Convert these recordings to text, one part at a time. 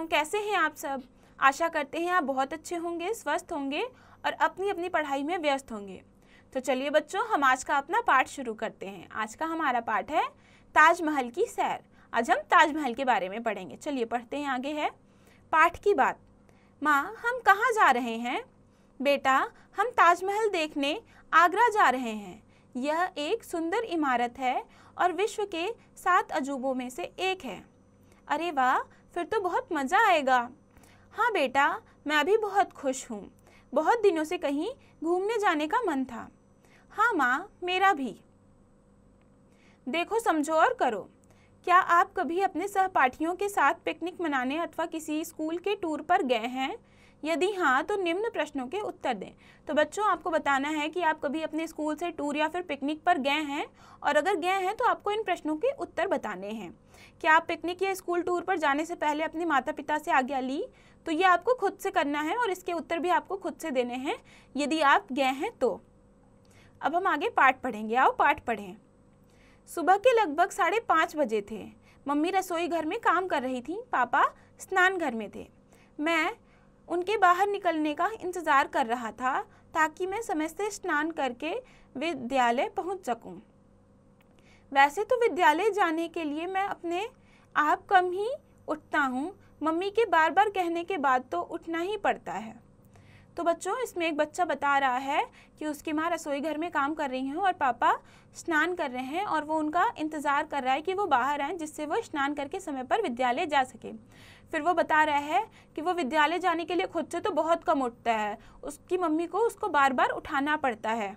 बच्चों, कैसे हैं आप सब? आशा करते हैं आप बहुत अच्छे होंगे, स्वस्थ होंगे और अपनी अपनी पढ़ाई में व्यस्त होंगे। तो चलिए बच्चों, हम आज का अपना पाठ शुरू करते हैं। आज का हमारा पाठ है ताजमहल की सैर। आज हम ताजमहल के बारे में पढ़ेंगे। चलिए पढ़ते हैं। आगे है पाठ की बात। माँ, हम कहाँ जा रहे हैं? बेटा, हम ताजमहल देखने आगरा जा रहे हैं। यह एक सुंदर इमारत है और विश्व के 7 अजूबों में से एक है। अरे वाह, फिर तो बहुत मज़ा आएगा। हाँ बेटा, मैं भी बहुत खुश हूँ। बहुत दिनों से कहीं घूमने जाने का मन था। हाँ माँ, मेरा भी। देखो, समझो और करो। क्या आप कभी अपने सहपाठियों के साथ पिकनिक मनाने अथवा किसी स्कूल के टूर पर गए हैं? यदि हाँ, तो निम्न प्रश्नों के उत्तर दें। तो बच्चों, आपको बताना है कि आप कभी अपने स्कूल से टूर या फिर पिकनिक पर गए हैं, और अगर गए हैं तो आपको इन प्रश्नों के उत्तर बताने हैं। क्या आप पिकनिक या स्कूल टूर पर जाने से पहले अपने माता पिता से आज्ञा ली? तो ये आपको खुद से करना है और इसके उत्तर भी आपको खुद से देने हैं यदि आप गए हैं तो। अब हम आगे पाठ पढ़ेंगे। आओ पाठ पढ़ें। सुबह के लगभग 5:30 बजे थे। मम्मी रसोई घर में काम कर रही थी। पापा स्नान घर में थे। मैं उनके बाहर निकलने का इंतज़ार कर रहा था ताकि मैं समय से स्नान करके विद्यालय पहुंच सकूं। वैसे तो विद्यालय जाने के लिए मैं अपने आप कम ही उठता हूँ। मम्मी के बार बार कहने के बाद तो उठना ही पड़ता है। तो बच्चों, इसमें एक बच्चा बता रहा है कि उसकी माँ रसोई घर में काम कर रही हैं और पापा स्नान कर रहे हैं और वो उनका इंतज़ार कर रहा है कि वो बाहर आएँ जिससे वो स्नान करके समय पर विद्यालय जा सके। फिर वो बता रहा है कि वो विद्यालय जाने के लिए खुद से तो बहुत कम उठता है। उसकी मम्मी को उसको बार बार उठाना पड़ता है।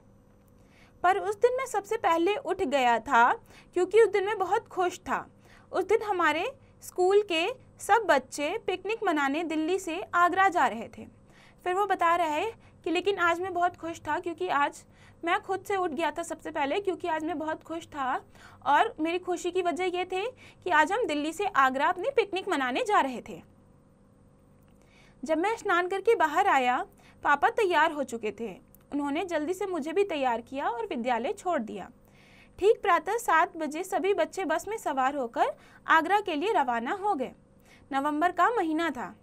पर उस दिन मैं सबसे पहले उठ गया था क्योंकि उस दिन मैं बहुत खुश था। उस दिन हमारे स्कूल के सब बच्चे पिकनिक मनाने दिल्ली से आगरा जा रहे थे। फिर वो बता रहा है कि लेकिन आज मैं बहुत खुश था क्योंकि आज मैं खुद से उठ गया था सबसे पहले, क्योंकि आज मैं बहुत खुश था और मेरी खुशी की वजह ये थे कि आज हम दिल्ली से आगरा अपनी पिकनिक मनाने जा रहे थे। जब मैं स्नान करके बाहर आया, पापा तैयार हो चुके थे। उन्होंने जल्दी से मुझे भी तैयार किया और विद्यालय छोड़ दिया। ठीक प्रातः 7 बजे सभी बच्चे बस में सवार होकर आगरा के लिए रवाना हो गए। नवंबर का महीना था।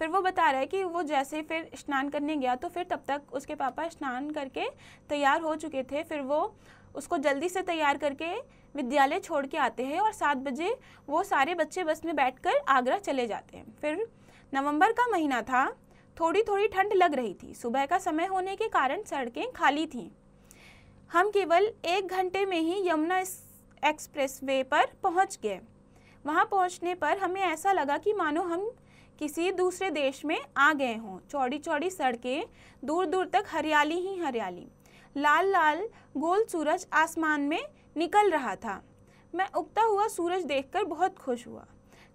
फिर वो बता रहा है कि वो जैसे फिर स्नान करने गया तो फिर तब तक उसके पापा स्नान करके तैयार हो चुके थे। फिर वो उसको जल्दी से तैयार करके विद्यालय छोड़ के आते हैं और 7 बजे वो सारे बच्चे बस में बैठकर आगरा चले जाते हैं। फिर नवंबर का महीना था। थोड़ी थोड़ी ठंड लग रही थी। सुबह का समय होने के कारण सड़कें खाली थीं। हम केवल 1 घंटे में ही यमुना एक्सप्रेस वे पर पहुँच गए। वहाँ पहुँचने पर हमें ऐसा लगा कि मानो हम किसी दूसरे देश में आ गए हों। चौड़ी चौड़ी सड़कें, दूर दूर तक हरियाली ही हरियाली। लाल लाल गोल सूरज आसमान में निकल रहा था। मैं उगता हुआ सूरज देखकर बहुत खुश हुआ।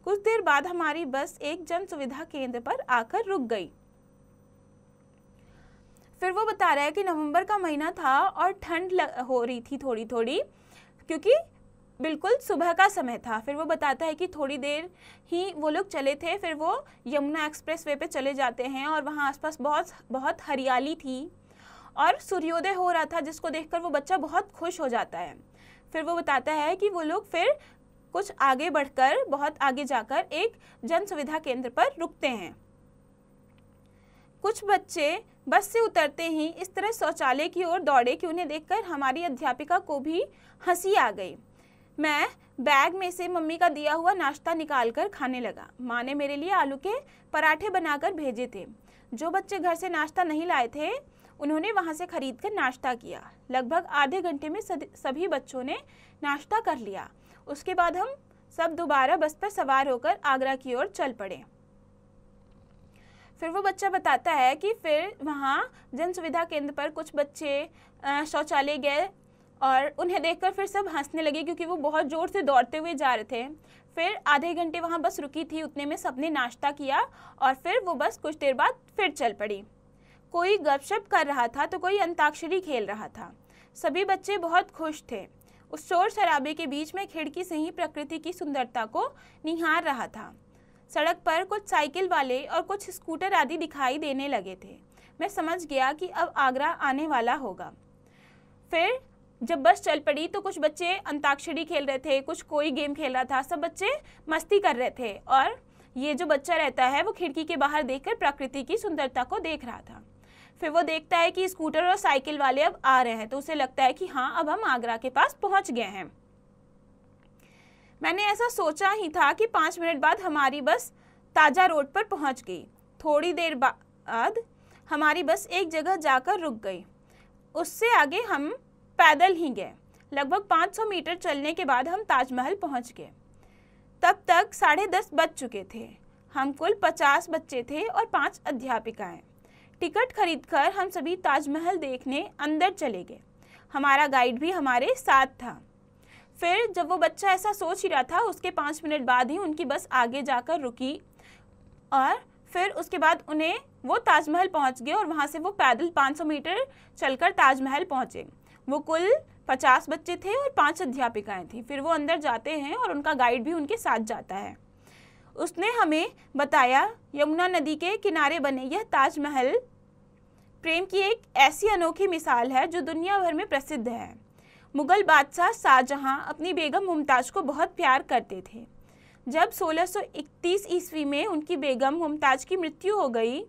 कुछ देर बाद हमारी बस एक जन सुविधा केंद्र पर आकर रुक गई। फिर वो बता रहा है कि नवंबर का महीना था और ठंड हो रही थी थोड़ी थोड़ी, क्योंकि बिल्कुल सुबह का समय था। फिर वो बताता है कि थोड़ी देर ही वो लोग चले थे। फिर वो यमुना एक्सप्रेस वे पे चले जाते हैं और वहाँ आसपास बहुत हरियाली थी और सूर्योदय हो रहा था, जिसको देखकर वो बच्चा बहुत खुश हो जाता है। फिर वो बताता है कि वो लोग फिर कुछ आगे बढ़कर, बहुत आगे जाकर एक जन सुविधा केंद्र पर रुकते हैं। कुछ बच्चे बस से उतरते ही इस तरह शौचालय की ओर दौड़े कि उन्हें देखकर हमारी अध्यापिका को भी हंसी आ गई। मैं बैग में से मम्मी का दिया हुआ नाश्ता निकालकर खाने लगा। माँ ने मेरे लिए आलू के पराठे बनाकर भेजे थे। जो बच्चे घर से नाश्ता नहीं लाए थे उन्होंने वहाँ से खरीदकर नाश्ता किया। लगभग आधे घंटे में सभी बच्चों ने नाश्ता कर लिया। उसके बाद हम सब दोबारा बस पर सवार होकर आगरा की ओर चल पड़े। फिर वो बच्चा बताता है कि फिर वहाँ जन सुविधा केंद्र पर कुछ बच्चे शौचालय गए और उन्हें देखकर फिर सब हंसने लगे क्योंकि वो बहुत ज़ोर से दौड़ते हुए जा रहे थे। फिर आधे घंटे वहाँ बस रुकी थी। उतने में सबने नाश्ता किया और फिर वो बस कुछ देर बाद फिर चल पड़ी। कोई गपशप कर रहा था तो कोई अंताक्षरी खेल रहा था। सभी बच्चे बहुत खुश थे। उस शोर शराबे के बीच में खिड़की से ही प्रकृति की सुंदरता को निहार रहा था। सड़क पर कुछ साइकिल वाले और कुछ स्कूटर आदि दिखाई देने लगे थे। मैं समझ गया कि अब आगरा आने वाला होगा। फिर जब बस चल पड़ी तो कुछ बच्चे अंताक्षरी खेल रहे थे, कुछ कोई गेम खेल रहा था। सब बच्चे मस्ती कर रहे थे और ये जो बच्चा रहता है वो खिड़की के बाहर देखकर प्रकृति की सुंदरता को देख रहा था। फिर वो देखता है कि स्कूटर और साइकिल वाले अब आ रहे हैं, तो उसे लगता है कि हाँ, अब हम आगरा के पास पहुंच गए हैं। मैंने ऐसा सोचा ही था कि 5 मिनट बाद हमारी बस ताजा रोड पर पहुंच गई। थोड़ी देर बाद हमारी बस एक जगह जाकर रुक गई। उससे आगे हम पैदल ही गए। लगभग 500 मीटर चलने के बाद हम ताजमहल पहुंच गए। तब तक 10:30 बज चुके थे। हम कुल 50 बच्चे थे और 5 अध्यापिकाएं। टिकट खरीदकर हम सभी ताजमहल देखने अंदर चले गए। हमारा गाइड भी हमारे साथ था। फिर जब वो बच्चा ऐसा सोच ही रहा था, उसके 5 मिनट बाद ही उनकी बस आगे जाकर रुकी और फिर उसके बाद उन्हें वो ताजमहल पहुंच गए और वहाँ से वो पैदल 500 मीटर चलकर ताजमहल पहुँचे। वो कुल 50 बच्चे थे और 5 अध्यापिकाएं थीं। फिर वो अंदर जाते हैं और उनका गाइड भी उनके साथ जाता है। उसने हमें बताया, यमुना नदी के किनारे बने यह ताजमहल प्रेम की एक ऐसी अनोखी मिसाल है जो दुनिया भर में प्रसिद्ध है। मुगल बादशाह शाहजहां अपनी बेगम मुमताज़ को बहुत प्यार करते थे। जब 1631 ईस्वी में उनकी बेगम मुमताज़ की मृत्यु हो गई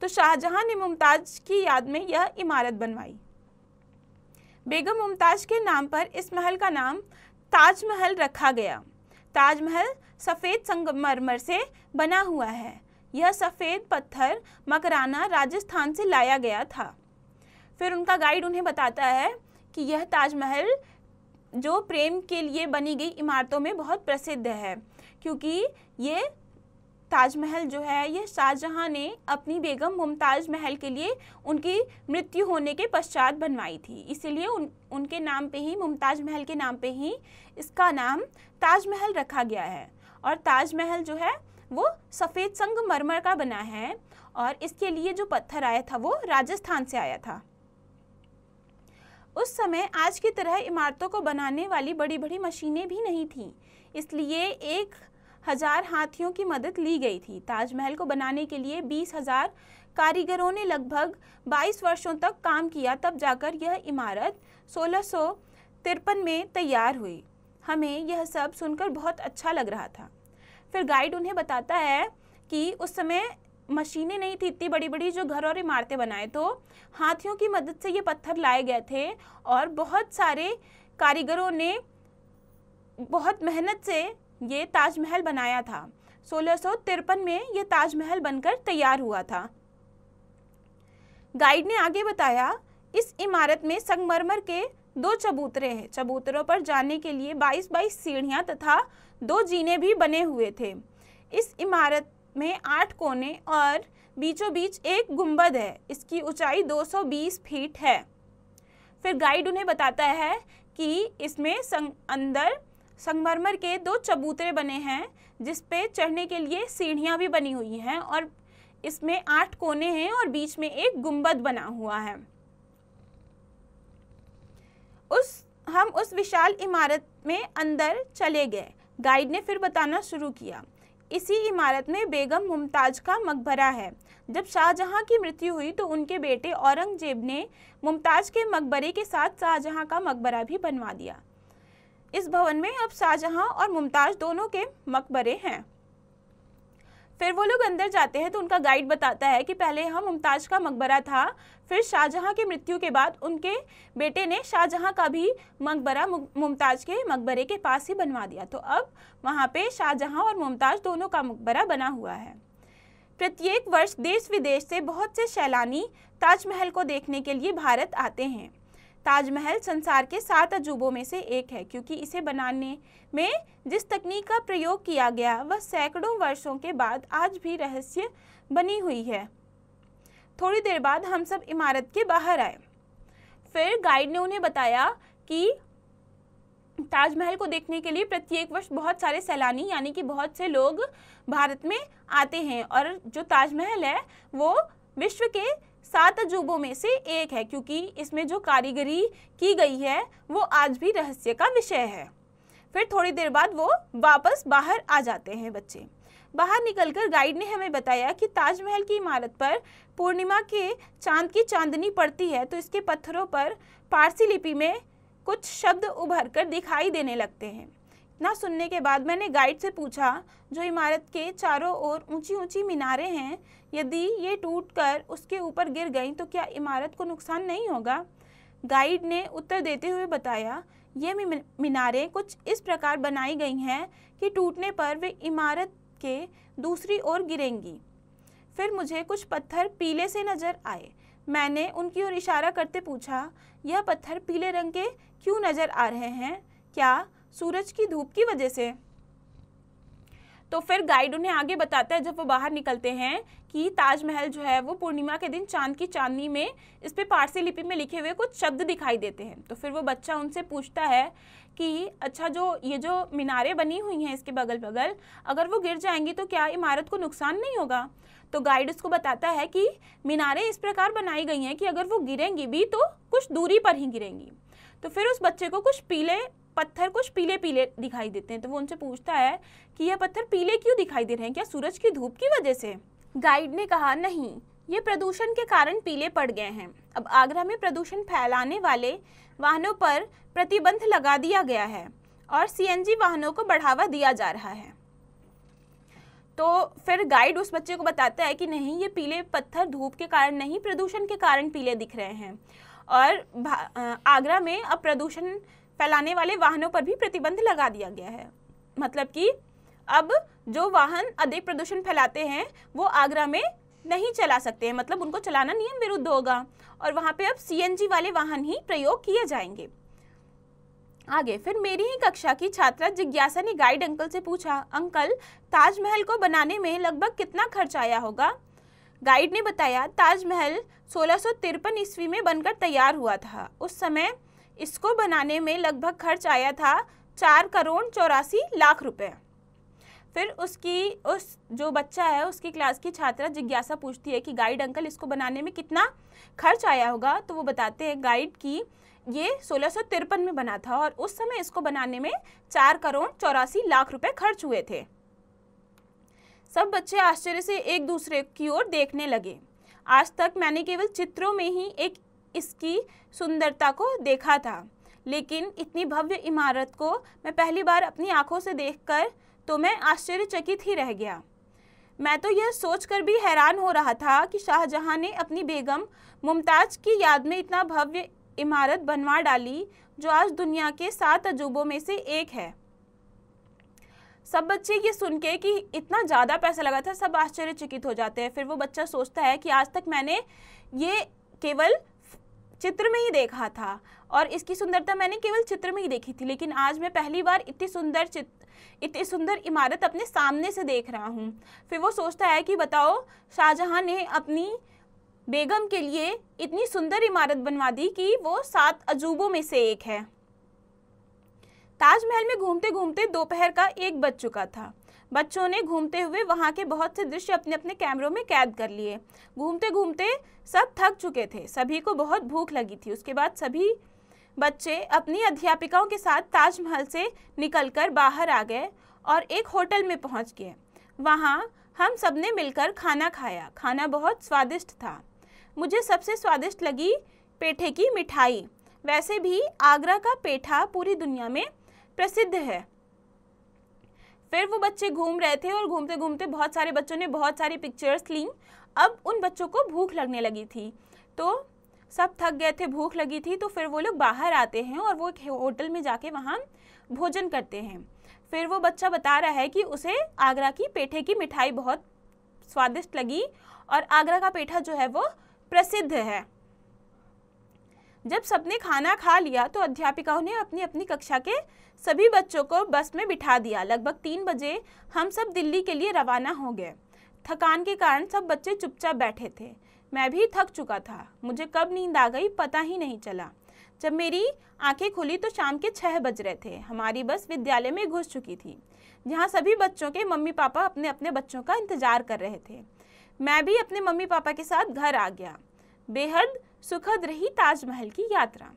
तो शाहजहां ने मुमताज़ की याद में यह इमारत बनवाई। बेगम मुमताज़ के नाम पर इस महल का नाम ताजमहल रखा गया। ताजमहल सफ़ेद संगमरमर से बना हुआ है। यह सफ़ेद पत्थर मकराना राजस्थान से लाया गया था। फिर उनका गाइड उन्हें बताता है कि यह ताजमहल जो प्रेम के लिए बनी गई इमारतों में बहुत प्रसिद्ध है, क्योंकि ये ताजमहल जो है ये शाहजहां ने अपनी बेगम मुमताज़ महल के लिए उनकी मृत्यु होने के पश्चात बनवाई थी। इसीलिए उनके नाम पे ही, मुमताज़ महल के नाम पे ही इसका नाम ताजमहल रखा गया है। और ताजमहल जो है वो सफ़ेद संगमरमर का बना है और इसके लिए जो पत्थर आया था वो राजस्थान से आया था। उस समय आज की तरह इमारतों को बनाने वाली बड़ी बड़ी मशीनें भी नहीं थीं, इसलिए 1000 हाथियों की मदद ली गई थी। ताजमहल को बनाने के लिए 20,000 कारीगरों ने लगभग 22 वर्षों तक काम किया, तब जाकर यह इमारत 1653 में तैयार हुई। हमें यह सब सुनकर बहुत अच्छा लग रहा था। फिर गाइड उन्हें बताता है कि उस समय मशीनें नहीं थी इतनी बड़ी बड़ी जो घर और इमारतें बनाए, तो हाथियों की मदद से ये पत्थर लाए गए थे और बहुत सारे कारीगरों ने बहुत मेहनत से ये ताजमहल बनाया था। 1653 में ये ताजमहल बनकर तैयार हुआ था। गाइड ने आगे बताया, इस इमारत में संगमरमर के 2 चबूतरे हैं। चबूतरों पर जाने के लिए 22 सीढ़ियाँ तथा 2 जीने भी बने हुए थे। इस इमारत में 8 कोने और बीचों बीच एक गुंबद है। इसकी ऊंचाई 220 फीट है। फिर गाइड उन्हें बताता है कि इसमें अंदर संगमरमर के 2 चबूतरे बने हैं जिस पे चढ़ने के लिए सीढ़ियाँ भी बनी हुई हैं और इसमें 8 कोने हैं और बीच में एक गुंबद बना हुआ है। हम उस विशाल इमारत में अंदर चले गए। गाइड ने फिर बताना शुरू किया, इसी इमारत में बेगम मुमताज़ का मकबरा है। जब शाहजहां की मृत्यु हुई तो उनके बेटे औरंगजेब ने मुमताज़ के मकबरे के साथ शाहजहां का मकबरा भी बनवा दिया। इस भवन में अब शाहजहां और मुमताज़ दोनों के मकबरे हैं। फिर वो लोग अंदर जाते हैं तो उनका गाइड बताता है कि पहले यहाँ मुमताज़ का मकबरा था, फिर शाहजहां की मृत्यु के बाद उनके बेटे ने शाहजहां का भी मकबरा मुमताज़ के मकबरे के पास ही बनवा दिया। तो अब वहाँ पे शाहजहां और मुमताज़ दोनों का मकबरा बना हुआ है। प्रत्येक वर्ष देश विदेश से बहुत से सैलानी ताजमहल को देखने के लिए भारत आते हैं। ताजमहल संसार के 7 अजूबों में से एक है, क्योंकि इसे बनाने में जिस तकनीक का प्रयोग किया गया वह सैकड़ों वर्षों के बाद आज भी रहस्य बनी हुई है। थोड़ी देर बाद हम सब इमारत के बाहर आए। फिर गाइड ने उन्हें बताया कि ताजमहल को देखने के लिए प्रत्येक वर्ष बहुत सारे सैलानी यानी कि बहुत से लोग भारत में आते हैं और जो ताजमहल है वो विश्व के 7 अजूबों में से एक है, क्योंकि इसमें जो कारीगरी की गई है वो आज भी रहस्य का विषय है। फिर थोड़ी देर बाद वो वापस बाहर आ जाते हैं बच्चे। बाहर निकलकर गाइड ने हमें बताया कि ताजमहल की इमारत पर पूर्णिमा के चांद की चांदनी पड़ती है तो इसके पत्थरों पर पारसी लिपि में कुछ शब्द उभर कर दिखाई देने लगते हैं। इतना सुनने के बाद मैंने गाइड से पूछा, जो इमारत के चारों ओर ऊंची ऊंची मीनारें हैं, यदि ये टूटकर उसके ऊपर गिर गईं तो क्या इमारत को नुकसान नहीं होगा? गाइड ने उत्तर देते हुए बताया, ये मीनारें कुछ इस प्रकार बनाई गई हैं कि टूटने पर वे इमारत के दूसरी ओर गिरेंगी। फिर मुझे कुछ पत्थर पीले से नजर आए। मैंने उनकी ओर इशारा करते पूछा, यह पत्थर पीले रंग के क्यों नजर आ रहे हैं? क्या सूरज की धूप की वजह से? तो फिर गाइड उन्हें आगे बताता है, जब वो बाहर निकलते हैं, कि ताजमहल जो है वो पूर्णिमा के दिन चांद की चांदनी में इस पे पारसी लिपि में लिखे हुए कुछ शब्द दिखाई देते हैं। तो फिर वो बच्चा उनसे पूछता है कि अच्छा, जो ये जो मीनारें बनी हुई हैं इसके बगल बगल, अगर वो गिर जाएंगी तो क्या इमारत को नुकसान नहीं होगा? तो गाइड उसको बताता है कि मीनारें इस प्रकार बनाई गई हैं कि अगर वो गिरेंगी भी तो कुछ दूरी पर ही गिरेंगी। तो फिर उस बच्चे को कुछ पीले पत्थर कुछ पीले पीले दिखाई देते हैं। तो वो उनसे पूछता है कि यह पत्थर पीले क्यों दिखाई दे रहे हैं? क्या सूरज की धूप की वजह से? गाइड ने कहा, नहीं, ये प्रदूषण के कारण पीले पड़ गए हैं। अब आगरा में प्रदूषण फैलाने वाले वाहनों पर प्रतिबंध लगा दिया गया है और सीएनजी वाहनों को बढ़ावा दिया जा रहा है। तो फिर गाइड उस बच्चे को बताता है कि नहीं, ये पीले पत्थर धूप के कारण नहीं, प्रदूषण के कारण पीले दिख रहे हैं। और आगरा में अब प्रदूषण फैलाने वाले वाहनों पर भी प्रतिबंध लगा दिया गया है। मतलब कि अब जो वाहन अधिक प्रदूषण फैलाते हैं वो आगरा में नहीं चला सकते हैं, मतलब उनको चलाना नियम विरुद्ध होगा और वहाँ पे अब सीएनजी वाले वाहन ही प्रयोग किए जाएंगे। आगे फिर मेरी ही कक्षा की छात्रा जिज्ञासा ने गाइड अंकल से पूछा, अंकल, ताजमहल को बनाने में लगभग कितना खर्च आया होगा? गाइड ने बताया, ताजमहल 1653 ईस्वी में बनकर तैयार हुआ था। उस समय इसको बनाने में लगभग खर्च आया था 4 करोड़ 84 लाख रुपए। फिर उस जो बच्चा है उसकी क्लास की छात्रा जिज्ञासा पूछती है कि गाइड अंकल, इसको बनाने में कितना खर्च आया होगा? तो वो बताते हैं गाइड की ये 1653 में बना था और उस समय इसको बनाने में 4 करोड़ 84 लाख रुपए खर्च हुए थे। सब बच्चे आश्चर्य से एक दूसरे की ओर देखने लगे। आज तक मैंने केवल चित्रों में ही इसकी सुंदरता को देखा था, लेकिन इतनी भव्य इमारत को मैं पहली बार अपनी आंखों से देखकर तो मैं आश्चर्यचकित ही रह गया। मैं तो यह सोचकर भी हैरान हो रहा था कि शाहजहां ने अपनी बेगम मुमताज की याद में इतना भव्य इमारत बनवा डाली, जो आज दुनिया के 7 अजूबों में से एक है। सब बच्चे ये सुन के कि इतना ज़्यादा पैसा लगा था, सब आश्चर्यचकित हो जाते हैं। फिर वो बच्चा सोचता है कि आज तक मैंने ये केवल चित्र में ही देखा था और इसकी सुंदरता मैंने केवल चित्र में ही देखी थी, लेकिन आज मैं पहली बार इतनी सुंदर इमारत अपने सामने से देख रहा हूँ। फिर वो सोचता है कि बताओ, शाहजहां ने अपनी बेगम के लिए इतनी सुंदर इमारत बनवा दी कि वो 7 अजूबों में से एक है। ताजमहल में घूमते घूमते दोपहर का 1 बज चुका था। बच्चों ने घूमते हुए वहाँ के बहुत से दृश्य अपने अपने कैमरों में कैद कर लिए। घूमते घूमते सब थक चुके थे, सभी को बहुत भूख लगी थी। उसके बाद सभी बच्चे अपनी अध्यापिकाओं के साथ ताजमहल से निकलकर बाहर आ गए और एक होटल में पहुँच गए। वहाँ हम सब ने मिलकर खाना खाया। खाना बहुत स्वादिष्ट था। मुझे सबसे स्वादिष्ट लगी पेठे की मिठाई। वैसे भी आगरा का पेठा पूरी दुनिया में प्रसिद्ध है। फिर वो बच्चे घूम रहे थे और घूमते घूमते बहुत सारे बच्चों ने बहुत सारी पिक्चर्स ली। अब उन बच्चों को भूख लगने लगी थी, तो सब थक गए थे, भूख लगी थी। तो फिर वो लोग बाहर आते हैं और वो एक होटल में जाके वहाँ भोजन करते हैं। फिर वो बच्चा बता रहा है कि उसे आगरा की पेठे की मिठाई बहुत स्वादिष्ट लगी और आगरा का पेठा जो है वो प्रसिद्ध है। जब सबने खाना खा लिया तो अध्यापिकाओं ने अपनी अपनी कक्षा के सभी बच्चों को बस में बिठा दिया। लगभग 3 बजे हम सब दिल्ली के लिए रवाना हो गए। थकान के कारण सब बच्चे चुपचाप बैठे थे। मैं भी थक चुका था। मुझे कब नींद आ गई पता ही नहीं चला। जब मेरी आंखें खुली तो शाम के 6 बज रहे थे। हमारी बस विद्यालय में घुस चुकी थी, जहाँ सभी बच्चों के मम्मी पापा अपने अपने बच्चों का इंतजार कर रहे थे। मैं भी अपने मम्मी पापा के साथ घर आ गया। बेहद सुखद रही ताजमहल की यात्रा।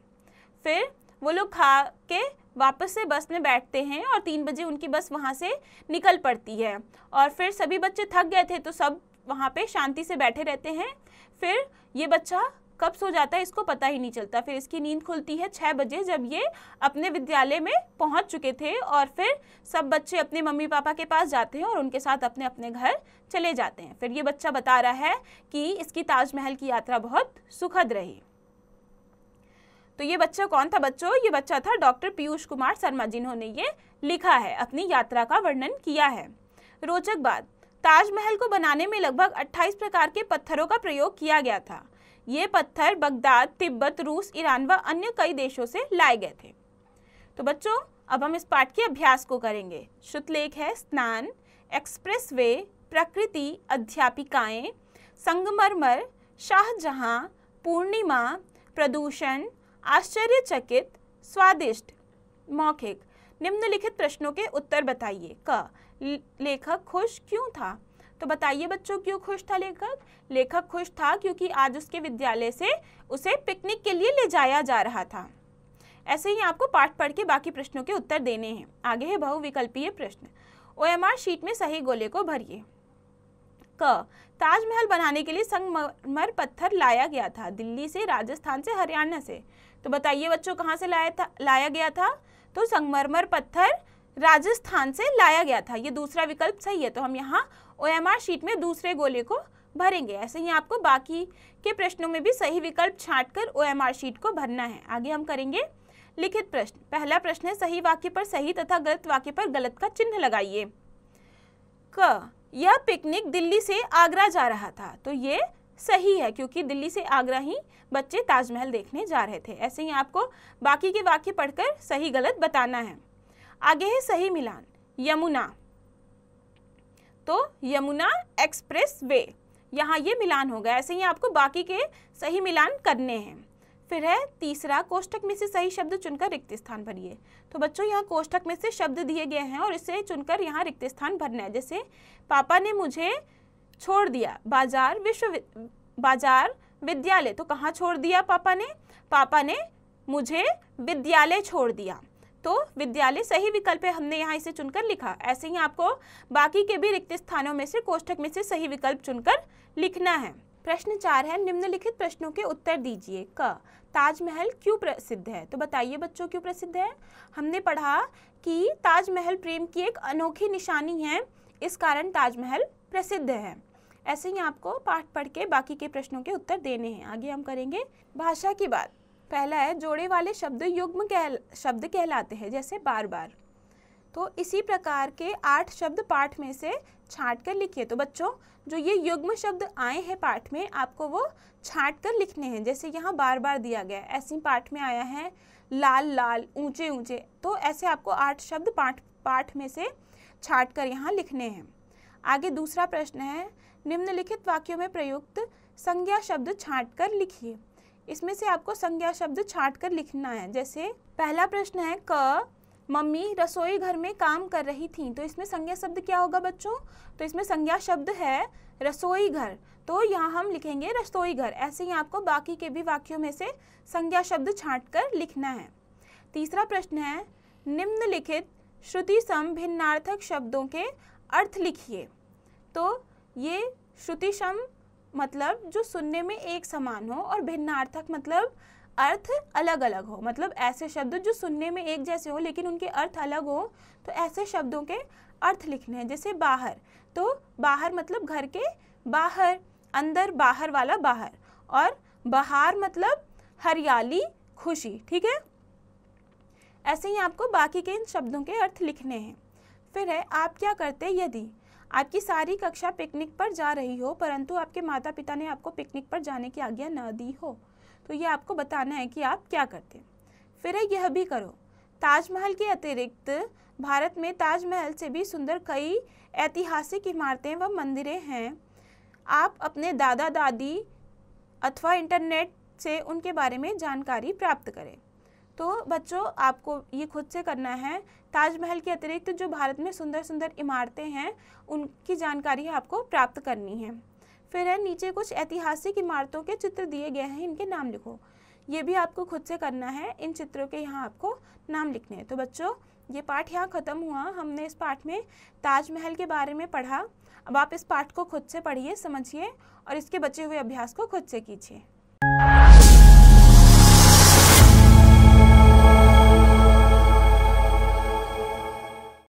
फिर वो लोग खा के वापस से बस में बैठते हैं और 3 बजे उनकी बस वहाँ से निकल पड़ती है। और फिर सभी बच्चे थक गए थे तो सब वहाँ पे शांति से बैठे रहते हैं। फिर ये बच्चा कब सो जाता है इसको पता ही नहीं चलता। फिर इसकी नींद खुलती है 6 बजे, जब ये अपने विद्यालय में पहुंच चुके थे, और फिर सब बच्चे अपने मम्मी पापा के पास जाते हैं और उनके साथ अपने अपने घर चले जाते हैं। फिर ये बच्चा बता रहा है कि इसकी ताजमहल की यात्रा बहुत सुखद रही। तो ये बच्चा कौन था बच्चों? ये बच्चा था डॉक्टर पीयूष कुमार शर्मा, जिन्होंने ये लिखा है, अपनी यात्रा का वर्णन किया है। रोचक बात, ताजमहल को बनाने में लगभग 28 प्रकार के पत्थरों का प्रयोग किया गया था। ये पत्थर बगदाद, तिब्बत, रूस, ईरान व अन्य कई देशों से लाए गए थे। तो बच्चों अब हम इस पाठ के अभ्यास को करेंगे। श्रुतलेख है स्नान, एक्सप्रेस वे, प्रकृति, अध्यापिकाएं, संगमरमर, शाहजहां, पूर्णिमा, प्रदूषण, आश्चर्यचकित, स्वादिष्ट। मौखिक, निम्नलिखित प्रश्नों के उत्तर बताइए। क, लेखक खुश क्यों था? तो बताइए बच्चों क्यों खुश था लेखक? लेखक खुश था क्योंकि आज उसके विद्यालय से उसे पिकनिक के लिए ले जाया जा रहा था। ऐसे ही आपको पाठ पढ़ के बाकी प्रश्नों के उत्तर देने हैं। आगे है बहुविकल्पीय प्रश्न। OMR शीट में सही गोले को भरिए। क, ताजमहल बनाने के लिए संगमरमर पत्थर लाया गया था, दिल्ली से, राजस्थान से, हरियाणा से। तो बताइए बच्चों कहाँ से लाया गया था? तो संगमरमर पत्थर राजस्थान से लाया गया था। ये दूसरा विकल्प सही है, तो हम यहाँ OMR शीट में दूसरे गोले को भरेंगे। ऐसे ही आपको बाकी के प्रश्नों में भी सही विकल्प छांटकर OMR शीट को भरना है। आगे हम करेंगे लिखित प्रश्न। पहला प्रश्न है, सही वाक्य पर सही तथा गलत वाक्य पर गलत का चिन्ह लगाइए। क, यह पिकनिक दिल्ली से आगरा जा रहा था। तो ये सही है क्योंकि दिल्ली से आगरा ही बच्चे ताजमहल देखने जा रहे थे। ऐसे ही आपको बाकी के वाक्य पढ़कर सही गलत बताना है। आगे है सही मिलान। यमुना, तो यमुना एक्सप्रेस वे, यहाँ ये मिलान होगा। ऐसे ही आपको बाकी के सही मिलान करने हैं। फिर है तीसरा, कोष्ठक में से सही शब्द चुनकर रिक्त स्थान भरिए। तो बच्चों यहाँ कोष्ठक में से शब्द दिए गए हैं और इससे चुनकर यहाँ रिक्त स्थान भरना है। जैसे पापा ने मुझे छोड़ दिया, बाजार, विद्यालय। तो कहाँ छोड़ दिया पापा ने? पापा ने मुझे विद्यालय छोड़ दिया। तो विद्यालय सही विकल्प है, हमने यहाँ इसे चुनकर लिखा। ऐसे ही आपको बाकी के भी रिक्त स्थानों में से कोष्ठक में से सही विकल्प चुनकर लिखना है। प्रश्न 4 है, निम्नलिखित प्रश्नों के उत्तर दीजिए। क, ताजमहल क्यों प्रसिद्ध है? तो बताइए बच्चों क्यों प्रसिद्ध है? हमने पढ़ा कि ताजमहल प्रेम की एक अनोखी निशानी है, इस कारण ताजमहल प्रसिद्ध है। ऐसे ही आपको पाठ पढ़ के बाकी के प्रश्नों के उत्तर देने हैं। आगे हम करेंगे भाषा की बात। पहला है, जोड़े वाले शब्द युग्म शब्द कहलाते हैं, जैसे बार बार। तो इसी प्रकार के 8 शब्द पाठ में से छांट कर लिखिए। तो बच्चों जो ये युग्म शब्द आए हैं पाठ में, आपको वो छांट कर लिखने हैं। जैसे यहाँ बार बार दिया गया है, ऐसे पाठ में आया है लाल लाल, ऊंचे ऊंचे। तो ऐसे आपको 8 शब्द पाठ में से छांट कर यहाँ लिखने हैं। आगे दूसरा प्रश्न है, निम्नलिखित वाक्यों में प्रयुक्त संज्ञा शब्द छांट कर लिखिए। इसमें से आपको संज्ञा शब्द छांट कर लिखना है। जैसे पहला प्रश्न है, क, मम्मी रसोई घर में काम कर रही थी। तो इसमें संज्ञा शब्द क्या होगा बच्चों? तो इसमें संज्ञा शब्द है रसोई घर, तो यहाँ हम लिखेंगे रसोई घर। ऐसे ही आपको बाकी के भी वाक्यों में से संज्ञा शब्द छांट कर लिखना है। तीसरा प्रश्न है, निम्नलिखित श्रुति सम भिन्नार्थक शब्दों के अर्थ लिखिए। तो ये श्रुति सम मतलब जो सुनने में एक समान हो, और भिन्नार्थक मतलब अर्थ अलग अलग हो। मतलब ऐसे शब्द जो सुनने में एक जैसे हो लेकिन उनके अर्थ अलग हो, तो ऐसे शब्दों के अर्थ लिखने हैं। जैसे बाहर, तो बाहर मतलब घर के बाहर, अंदर बाहर वाला बाहर, और बहार मतलब हरियाली, खुशी। ठीक है, ऐसे ही आपको बाकी के इन शब्दों के अर्थ लिखने हैं। फिर है, आप क्या करते यदि आपकी सारी कक्षा पिकनिक पर जा रही हो परंतु आपके माता पिता ने आपको पिकनिक पर जाने की आज्ञा न दी हो। तो ये आपको बताना है कि आप क्या करते। फिर है, यह भी करो। ताजमहल के अतिरिक्त भारत में ताजमहल से भी सुंदर कई ऐतिहासिक इमारतें व मंदिरें हैं। आप अपने दादा दादी अथवा इंटरनेट से उनके बारे में जानकारी प्राप्त करें। तो बच्चों आपको ये खुद से करना है। ताजमहल के अतिरिक्त जो भारत में सुंदर सुंदर इमारतें हैं उनकी जानकारी आपको प्राप्त करनी है। फिर है, नीचे कुछ ऐतिहासिक इमारतों के चित्र दिए गए हैं, इनके नाम लिखो। ये भी आपको खुद से करना है, इन चित्रों के यहाँ आपको नाम लिखने हैं। तो बच्चों ये पाठ यहाँ ख़त्म हुआ। हमने इस पाठ में ताजमहल के बारे में पढ़ा। अब आप इस पाठ को खुद से पढ़िए, समझिए और इसके बचे हुए अभ्यास को खुद से कीजिए।